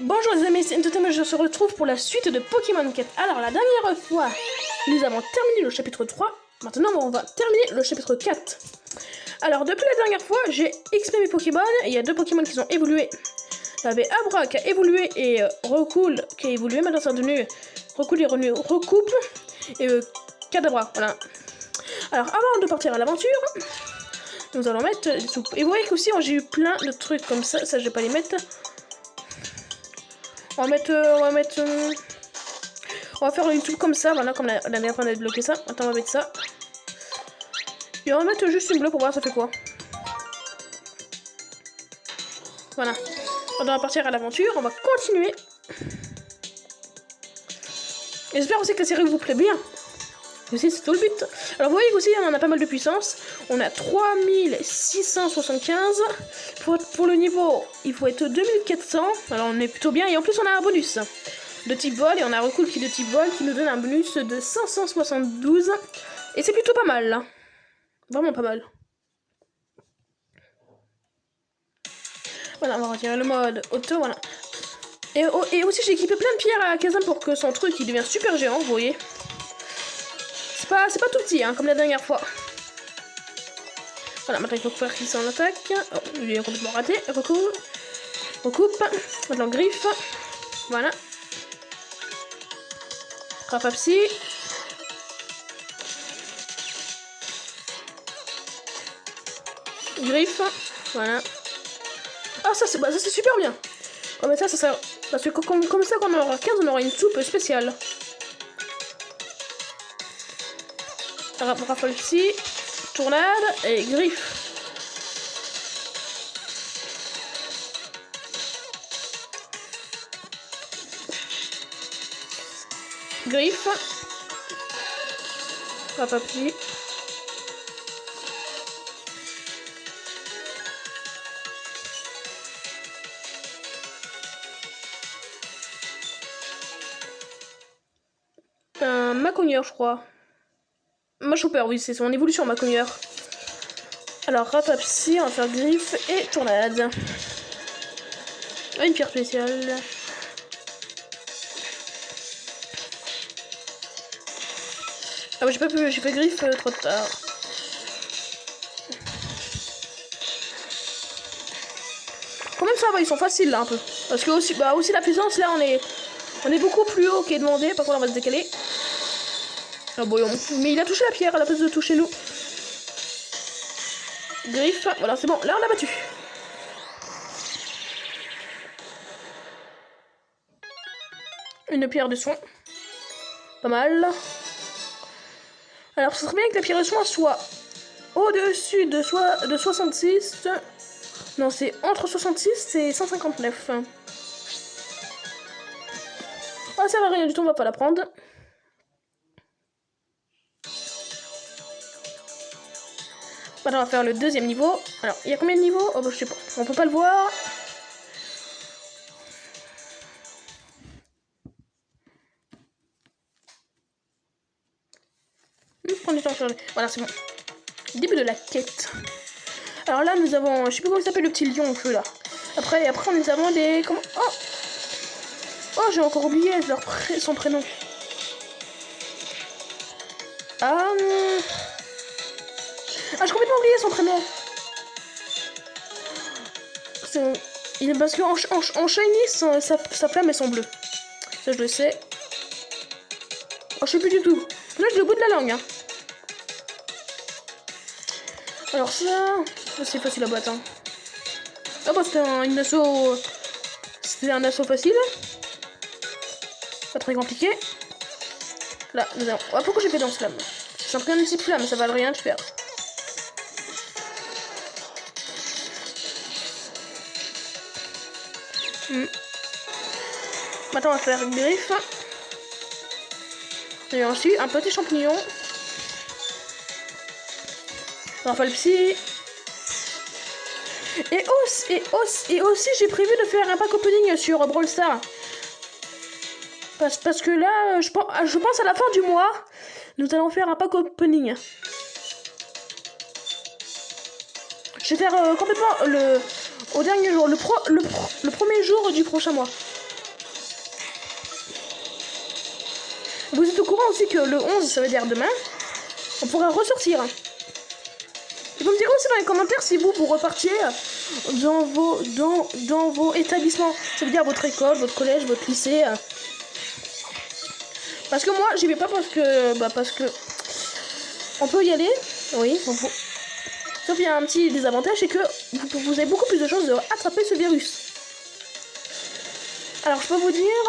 Bonjour les amis, c'est Entertainment, je se retrouve pour la suite de Pokémon Quête. Alors la dernière fois, nous avons terminé le chapitre 3, maintenant on va terminer le chapitre 4. Alors depuis la dernière fois, j'ai XP mes Pokémon, et il y a deux Pokémon qui ont évolué. Il y avait Abra qui a évolué et Recool qui a évolué, maintenant c'est devenu Recool et Recoupe et Kadabra, voilà. Alors avant de partir à l'aventure, nous allons mettre des soupes. Et vous voyez qu'aussi j'ai eu plein de trucs comme ça je vais pas les mettre. On va faire une soupe comme ça, voilà, comme la dernière fois on a débloqué ça. Attends, on va mettre ça. Et on va mettre juste une bleue pour voir ça fait quoi. Voilà. On va partir à l'aventure, on va continuer. J'espère aussi que la série vous plaît bien. Aussi, c'est tout le but. Alors vous voyez aussi, on a pas mal de puissance. On a 3675. Pour le niveau, il faut être 2400. Alors on est plutôt bien. Et en plus, on a un bonus de type vol. Et on a un Recool qui est de type vol qui nous donne un bonus de 572. Et c'est plutôt pas mal, là. Vraiment pas mal. Voilà, on va retirer le mode auto, voilà. Et aussi, j'ai équipé plein de pierres à Kazam pour que son truc il devient super géant, vous voyez. C'est pas tout petit, hein, comme la dernière fois. Voilà, maintenant il faut faire qu'il s'en attaque. Oh, il est complètement raté. Recoupe. Maintenant griffe. Voilà. Rapapsy. Griffe. Voilà. Ah, ça c'est super bien. Comme ça sert. Parce que comme ça, quand on aura 15, on aura une soupe spéciale. Rapapsy. Tournade et griffe. Griffe. Rapapsy. Macogneur, je crois. Machopper, oui, c'est son évolution, Macogneur. Alors, Rapapsy, on va faire griffe et tournade. Une pierre spéciale. Ah, bah, j'ai pas pu, j'ai fait griffe trop tard. Quand même, ça va, ils sont faciles là un peu. Parce que aussi, aussi la puissance, là, on est beaucoup plus haut qu'est demandé. Par contre, on va se décaler. Ah bon, mais il a touché la pierre à la place de toucher nous. Griffe, voilà, c'est bon, là on a battu. Une pierre de soin. Pas mal. Alors, ce serait bien que la pierre de soin soit au-dessus de 66. Non, c'est entre 66 et 159. Ah, ça va rien du tout, on va pas la prendre. Maintenant, on va faire le deuxième niveau. Alors, il y a combien de niveaux? Oh, bah, je sais pas. On peut pas le voir. Prends du temps sur le... Voilà, c'est bon. Début de la quête. Alors là, nous avons... Je sais plus comment il s'appelle le petit lion au feu, là. Après, nous avons des... Comment... Oh, j'ai encore oublié son prénom. Ah, j'ai complètement oublié son prénom. Parce qu'en shiny, sa flamme, elles sont bleues. Ça, je le sais. Oh, je sais plus du tout. Là, j'ai le bout de la langue. Hein. Alors ça... C'est facile à battre. Hein. Ah bah, c'était un assaut... C'était un assaut facile. Pas très compliqué. Là, nous avons... Ah, pourquoi j'ai fait dans ce flamme? C'est un peu une petite flamme, ça va rien de faire. Maintenant, on va faire une griffe. Et ensuite, un petit champignon. Rapapsy. Et aussi, j'ai prévu de faire un pack opening sur Brawl Stars. Parce que là, je pense à la fin du mois, nous allons faire un pack opening. Je vais faire complètement au dernier jour, le premier jour du prochain mois. Vous êtes au courant aussi que le 11, ça veut dire demain, on pourra ressortir. Et vous me direz aussi dans les commentaires si vous repartiez dans vos établissements. Ça veut dire votre école, votre collège, votre lycée. Parce que moi, j'y vais pas parce que on peut y aller, oui. Sauf qu'il y a un petit désavantage, c'est que vous avez beaucoup plus de chances de attraper ce virus. Alors, je peux vous dire,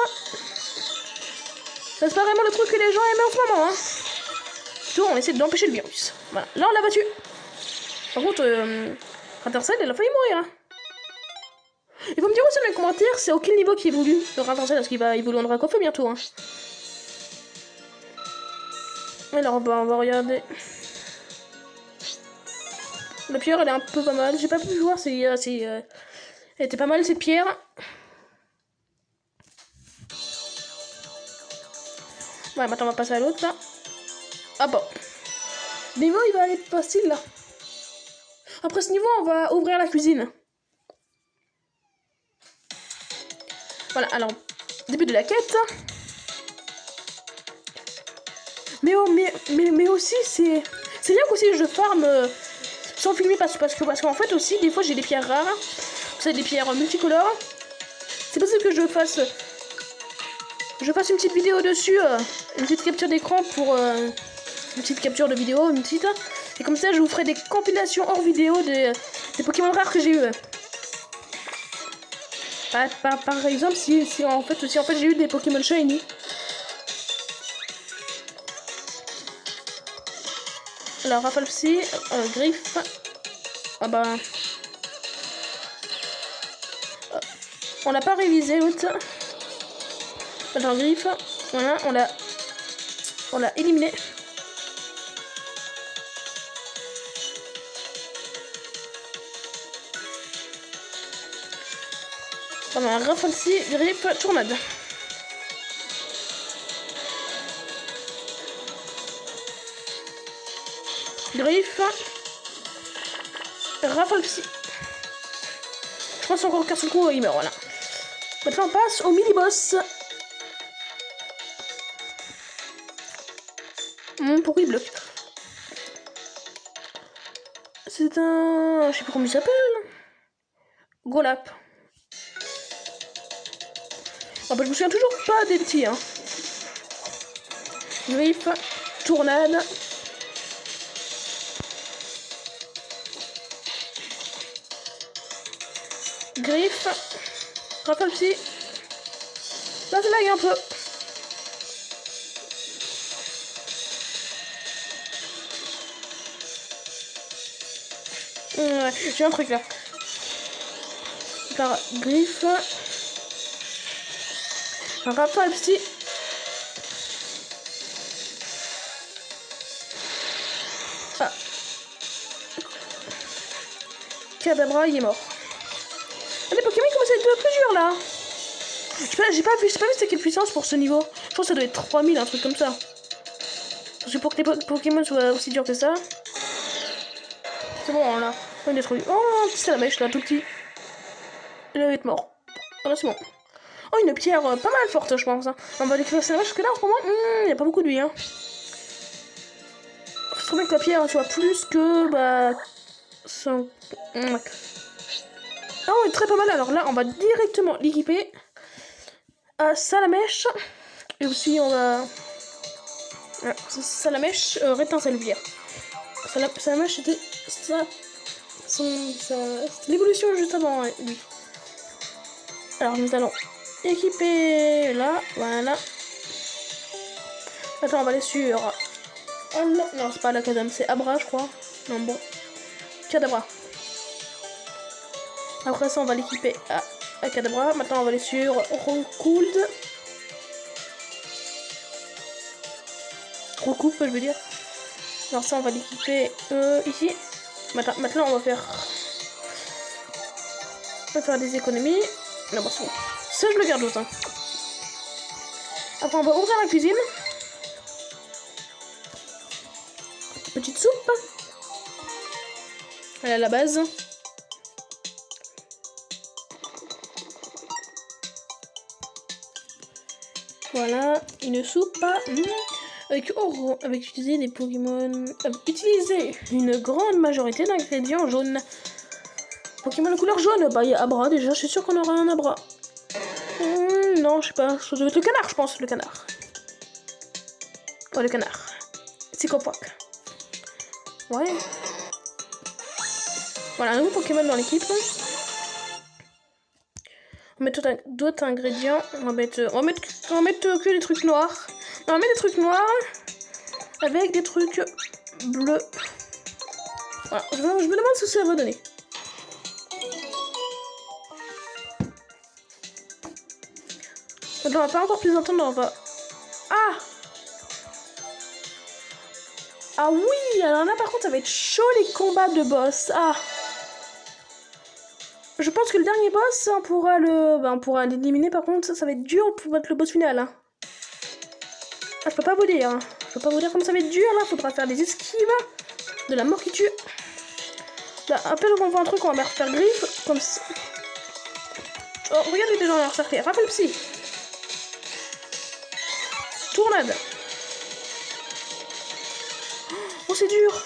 ça c'est pas vraiment le truc que les gens aiment en ce moment, hein. Tout, on essaie d'empêcher le virus. Voilà, là on l'a battu. Par contre, Rintercel, il a failli mourir, hein. Il faut me dire aussi dans les commentaires, c'est auquel niveau qui évolue le Rintercel, parce qu'il va évoluer en Dracofeu bientôt, hein. Alors, bah, on va regarder. La pierre, elle est un peu pas mal. J'ai pas pu voir si elle était pas mal cette pierre. Ouais, maintenant on va passer à l'autre là. Ah bon. Niveau, il va aller facile là. Après ce niveau, on va ouvrir la cuisine. Voilà, alors, début de la quête. Mais aussi, c'est bien qu'aussi je farm sans filmer parce qu'en fait aussi, des fois j'ai des pierres rares. C'est des pierres multicolores. C'est possible que je fasse une petite vidéo dessus, une petite capture d'écran pour une petite capture de vidéo, une petite. Et comme ça, je vous ferai des compilations hors vidéo des Pokémon rares que j'ai eu. Par exemple, si en fait j'ai eu des Pokémon Shiny. Alors, Rafale Psy, Griffe. Ah bah. On l'a pas révisé l'autre. Alors, Griffe. Voilà, on l'a éliminé. Voilà, Rafale Psy, Griffe, Tournade. Griffe. Rafale Psy. Je pense encore qu'un seul coup, il meurt, voilà. Maintenant, on passe au mini-boss. Pourquoi il bloque? C'est un... Je sais pas comment il s'appelle. Golap. Ah bah, je me souviens toujours pas des petits, hein. Griffe. Tournade. Griffe. Rafale Psy. Là, ça lag un peu. Ouais, j'ai un truc là. Par Griffe. Rafale Psy. Ah. Kadabra, il est mort. Ah, les Pokémon commencent à être de plus dur là. J'ai pas vu c'était quelle puissance pour ce niveau. Je pense que ça doit être 3000, un truc comme ça. Parce que pour que les Pokémon soient aussi durs que ça. C'est bon, là. On est détruit. Oh, c'est la mèche là, tout petit. Il va être mort. Voilà, c'est bon. Oh, une pierre pas mal forte, je pense. Hein. On va décrire ça parce que là, en ce moment, il n'y a pas beaucoup de vie. Hein. Je trouve bien que la pierre soit plus que. Bah. Oh, elle est très pas mal. Alors là, on va directement l'équiper. Salamèche. Et aussi, on va. Salamèche, rétincelvière. Salamèche, c'était ça. C'était l'évolution juste avant lui. Alors, nous allons équiper là. Voilà. Attends, on va aller sur. Oh non, c'est pas l'Acadam, c'est Abra, je crois. Non, bon. Kadabra. Après ça, on va l'équiper à Kadabra. Maintenant, on va aller sur Recoupe, je veux dire. Alors ça, on va l'équiper ici. Maintenant, on va faire des économies. Non, bon, c'est bon. Ça, je le garde autant. Après, on va ouvrir la cuisine. Petite soupe. Elle est à la base. Voilà, une soupe. Avec utiliser des Pokémon. Utiliser une grande majorité d'ingrédients jaunes. Pokémon de couleur jaune. Bah, il y a Abra déjà, je suis sûre qu'on aura un Abra. Non, je sais pas. Ça doit être le canard, je pense, le canard. Ouais, le canard. Psychopoc. Ouais. Voilà, un nouveau Pokémon dans l'équipe. On va mettre d'autres ingrédients. On va mettre que des trucs noirs. On va mettre des trucs noirs avec des trucs bleus. Voilà, je me demande ce que ça va donner. On va pas encore plus entendre, on va... Ah! Ah oui! Alors là, par contre, ça va être chaud les combats de boss. Ah! Je pense que le dernier boss, on pourra l'éliminer. Par contre, ça va être dur pour battre le boss final. Hein. Ah, je peux pas vous dire. Hein. Je peux pas vous dire comme ça va être dur. Là, faudra faire des esquives. De la mort qui tue. Là, à peine qu'on voit un truc, on va faire griffe. Comme ça. Oh, regardez déjà, on a encerclé. Rappel psy. Tournade. Oh, c'est dur.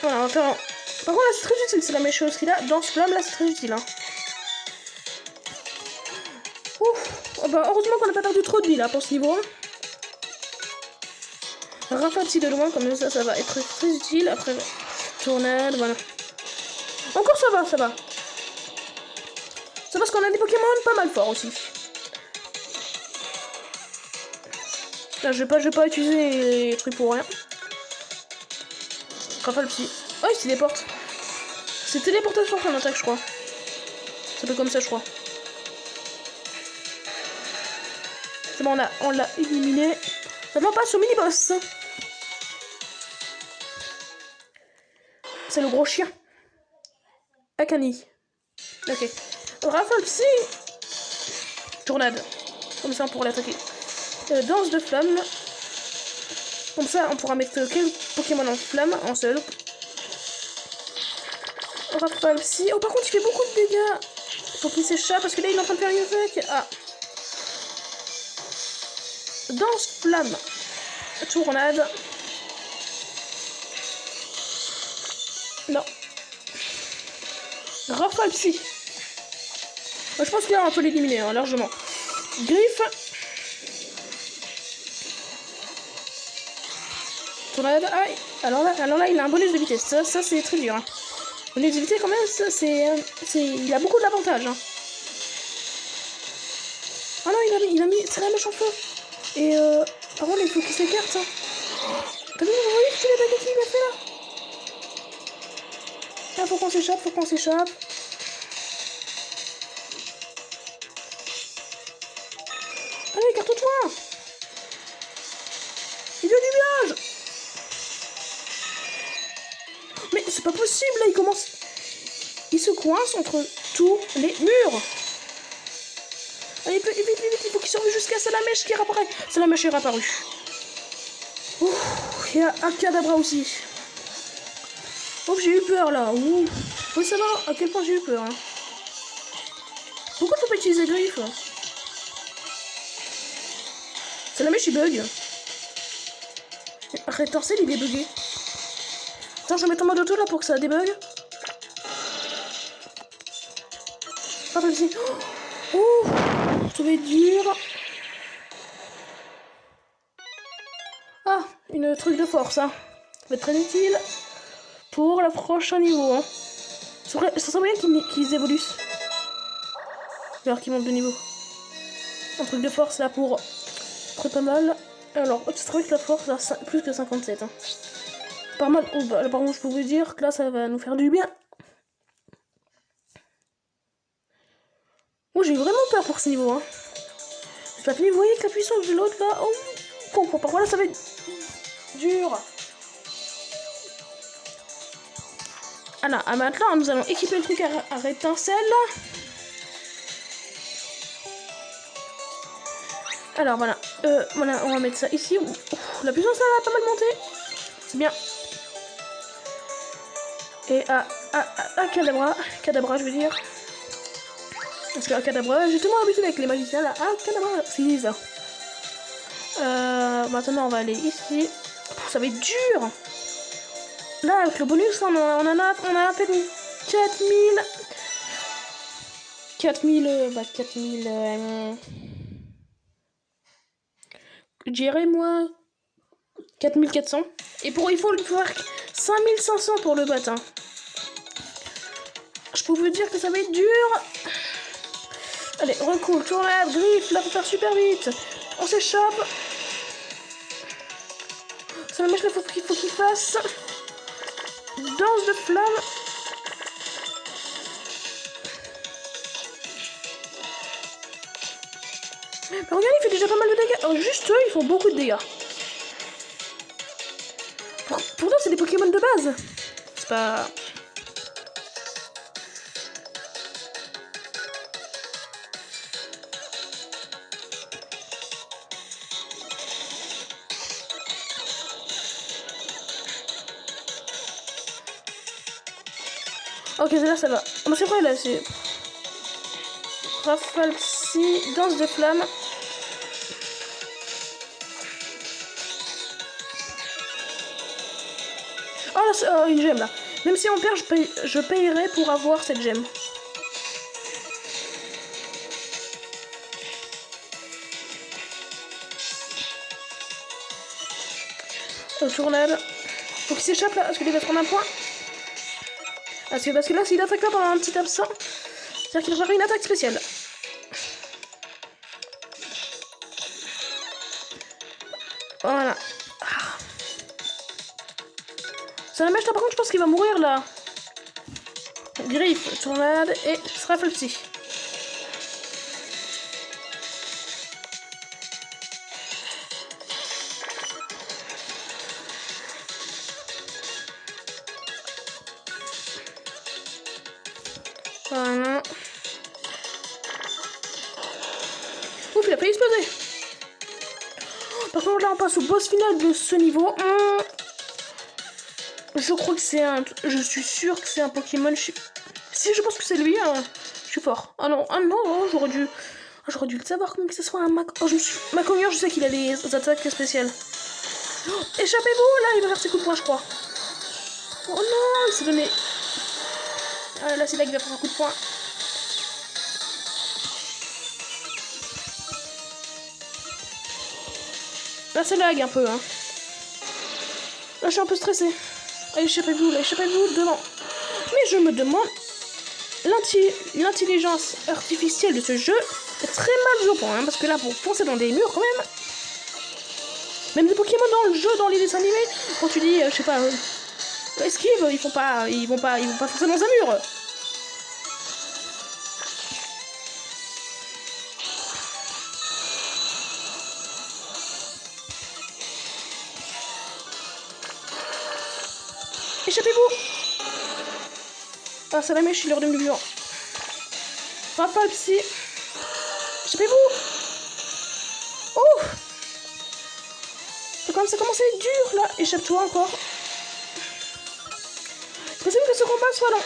Voilà, on va faire... Par contre, là, c'est très utile. C'est la même chose qu'il a. Dans ce flamme, là, c'est très utile. Hein. Ouf. Oh, bah, heureusement qu'on n'a pas perdu trop de vie, là, pour ce niveau. Rafale psy de loin, comme ça va être très utile. Après, tournade, voilà. Encore ça va, ça va. C'est parce qu'on a des Pokémon pas mal forts aussi. Là, je vais pas utiliser les trucs pour rien. Rafale psy. Oh, il se téléporte. C'est téléportation son attaque, je crois. C'est un peu comme ça, je crois. C'est bon, on l'a éliminé. Maintenant, on passe au mini-boss. C'est le gros chien. Akani. Ok. Rafale psy. Tournade. Comme ça, on pourra l'attaquer. Danse de flamme. Comme ça, on pourra mettre quel Pokémon en flamme, en seul. Rafale psy. Oh, par contre, il fait beaucoup de dégâts. Faut qu'il s'échappe parce que là, il est en train de faire une attaque. Ah. Danse flamme. Tournade. Non. Rafale psy. Je pense que là, on peut l'éliminer, hein, largement. Griffe. Tournade. Aïe. Alors là, il a un bonus de vitesse. Ça c'est très dur. Hein. Bonus de vitesse, quand même, ça, il a beaucoup d'avantages. Hein. Ah non, il a mis... C'est la mèche en feu. Et par contre, il faut qu'il s'écarte. Hein. T'as vu, vous voyez ce qu'il a baguette qu'il a fait là? Ah, faut qu'on s'échappe. Allez, écarte-toi. Il y a du nuage. Mais c'est pas possible, là, il se coince entre tous les murs. Allez, vite, il faut qu'il survive jusqu'à Salamèche qui réapparaît. Salamèche est réapparu. Il y a Akadabra aussi. Oh, j'ai eu peur là. Ouh. Faut savoir à quel point j'ai eu peur. Hein. Pourquoi faut pas utiliser griffe? Salamèche il bug. Rétorcelle il est bugué. Attends, je vais mettre en mode auto là pour que ça débug. Ah, vas-y. Oh, ça va être dur. Ah, une truc de force. Hein. Ça va être très utile pour le prochain niveau. Hein. Ça serait bien qu'ils évoluent. Alors qu'ils montent de niveau. Un truc de force là pour très pas mal. Alors, c'est vrai que la force a plus que 57. Hein. Par contre, je peux vous dire que là, ça va nous faire du bien. Oh, j'ai vraiment peur pour ce niveau. Hein. C'est pas fini, vous voyez que la puissance de l'autre là. Oh, par contre, là, ça va être dur. Alors, maintenant, nous allons équiper le truc à rétincelle. Alors, voilà. Voilà, on va mettre ça ici. La puissance, elle a pas mal monté. C'est bien. Et à Kadabra, je veux dire. Parce que à Kadabra, j'ai tellement habitué avec les magiciens là. Ah, Kadabra, c'est ça. Maintenant, on va aller ici. Ça va être dur. Là, avec le bonus, on a à peine 4000. 4000. Je dirais, moi, 4400. Et il faut faire 5500 pour le battre. Hein. Je peux vous dire que ça va être dur. Allez, recoule, tournade, griffe, là, faut faire super vite. On s'échappe. Ça me mèche, là, faut qu'il fasse. Danse de flamme. Mais regardez, il fait déjà pas mal de dégâts. Alors, juste eux, ils font beaucoup de dégâts. Pourtant, c'est des Pokémon de base. C'est pas... Ok, là, ça va. Non, c'est vrai, là, c'est... Rafale Psy, danse de flamme. Oh, là, c'est une gemme, là. Même si on perd, je payerai pour avoir cette gemme. Tournade. Faut qu'il s'échappe, là, parce qu'il va prendre un point. Parce que là, s'il attaque là pendant un petit absent, c'est-à-dire qu'il va faire une attaque spéciale. Voilà. Ça la mèche là, par contre, je pense qu'il va mourir là. Griffe, tournade et Rafale Psy. Voilà. Ouf, il a failli exploser. Par contre, là, on passe au boss final de ce niveau. Je crois que c'est un... Je suis sûre que c'est un Pokémon... Si, je pense que c'est lui, je suis fort. Ah non, j'aurais dû... J'aurais dû le savoir comme que ce soit un Mac... Oh, Macognier, je sais qu'il a des attaques spéciales. Oh, échappez-vous, là, il va faire ses coups de poing, je crois. Oh non, il s'est donné... Ah, là, c'est là qu'il va faire un coup de poing. Là, c'est lag un peu, hein. Là, je suis un peu stressée. Allez, échappez-vous, là, échappez-vous devant. Mais je me demande... L'intelligence artificielle de ce jeu est très mal jouée au point, hein, parce que là, pour foncer dans des murs, quand même... Même des Pokémon dans le jeu, dans les dessins animés, quand tu dis, je sais pas... esquive, ils vont pas foncer dans un mur. Échappez-vous. Ah, ça la mèche, il est redevenu vivant. Rafale Psy. Échappez-vous. Oh. Ça commence à être dur, là. Échappe-toi encore. C'est possible que ce combat soit long.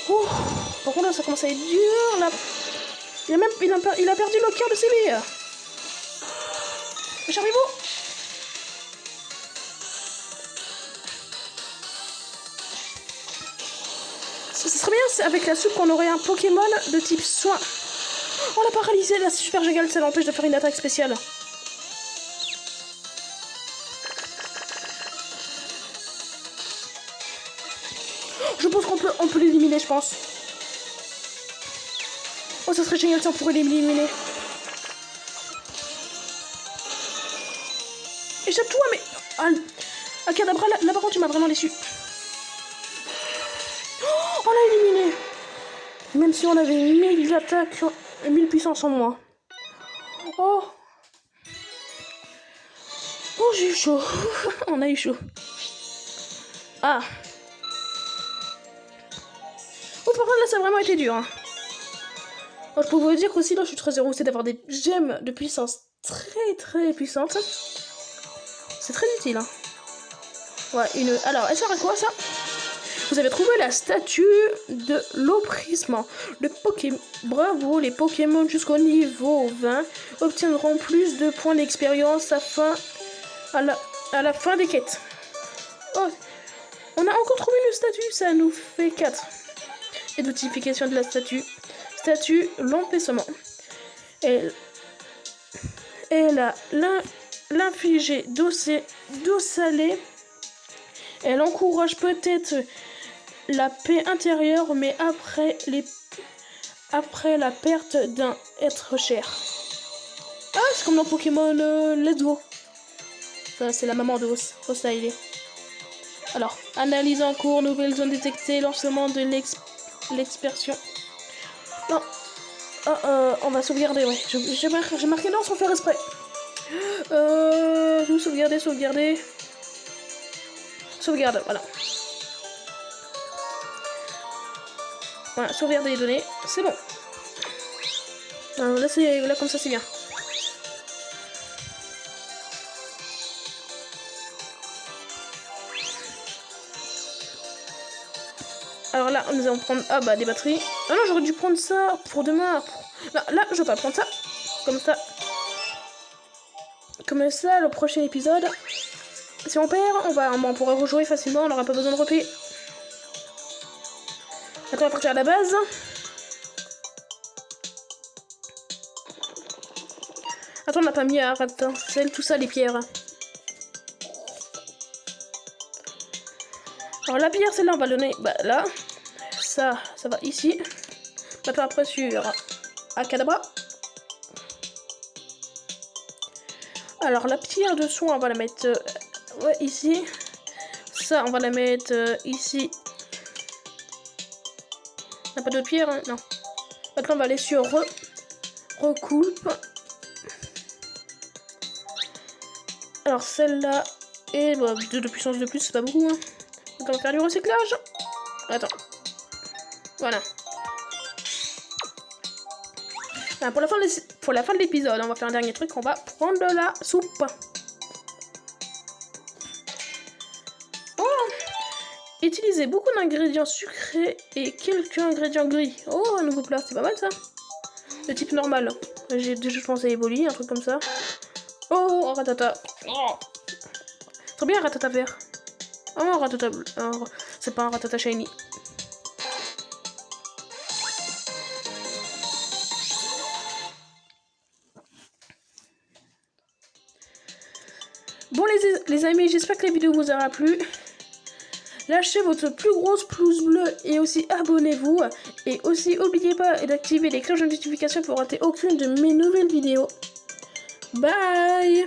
Oh. Par contre, là, ça commence à être dur, là. Il a perdu le cœur de ses billes. Échappez-vous. Ce serait bien avec la soupe qu'on aurait un Pokémon de type soin. On l'a paralysé, là, c'est super génial, ça l'empêche de faire une attaque spéciale. Je pense qu'on peut l'éliminer, je pense. Oh, ça serait génial si on pourrait l'éliminer. Échappe-toi, mais... Ah, Kadabra, là par contre, tu m'as vraiment déçu. Oh, on l'a éliminé. Même si on avait 1000 attaques, 1000 puissance en moins. Oh. Oh, j'ai eu chaud. On a eu chaud. Ah. Oh, par contre, là, ça a vraiment été dur. Hein. je peux vous dire qu'aussi là je suis très heureux d'avoir des gemmes de puissance très puissantes. C'est très utile. Hein. Ouais, alors, elle sert à quoi ça? Vous avez trouvé la statue de l'opprisement. Bravo, les Pokémon jusqu'au niveau 20 obtiendront plus de points d'expérience à la fin des quêtes. Oh, on a encore trouvé une statue, ça nous fait 4. Et notification de la statue. Statue, l'empêchement. Elle a l'infligé d'eau salée. Elle encourage peut-être la paix intérieure, mais après la perte d'un être cher. Ah, c'est comme dans Pokémon Let's Go. Ça, c'est la maman de Hostile. Alors, analyse en cours, nouvelle zone détectée, lancement de l'expertion. Non. On va sauvegarder, ouais. J'ai marqué non sans faire exprès. Sauvegarder. Sauvegarde, voilà. Voilà, sauvegarder les données, c'est bon. Alors là comme ça c'est bien. Alors là, nous allons prendre des batteries. Ah non, j'aurais dû prendre ça pour demain. Là, je vais pas prendre ça. Comme ça, le prochain épisode. Si on perd, on pourra rejouer facilement, on n'aura pas besoin de repayer. Attends, on va partir à la base. Attends, on n'a pas mis à ratasser tout ça, les pierres. Alors la pierre, celle-là, on va donner là. Ça va ici. Maintenant, après sur Akadabra. Alors la pierre de soin, on va la mettre ici. Ça, on va la mettre ici. On n'a pas d'autre pierre, hein? Non. Maintenant, on va aller sur recoupe. Alors celle-là et 2 de puissance de plus, c'est pas beaucoup. Hein. Donc on va faire du recyclage. Attends. Voilà. Alors, pour la fin de l'épisode, on va faire un dernier truc. On va prendre de la soupe. Utiliser beaucoup d'ingrédients sucrés et quelques ingrédients gris. Oh, un nouveau plat, c'est pas mal ça. Le type normal. J'ai déjà pensé à Eboli, un truc comme ça. Oh, ratata. Oh. Très bien, ratata vert. Oh, ratata bleu. Oh, c'est pas un ratata shiny. Bon les amis, j'espère que la vidéo vous aura plu. Lâchez votre plus grosse pouce bleu et aussi abonnez-vous. Et aussi n'oubliez pas d'activer les cloches de notification pour rater aucune de mes nouvelles vidéos. Bye!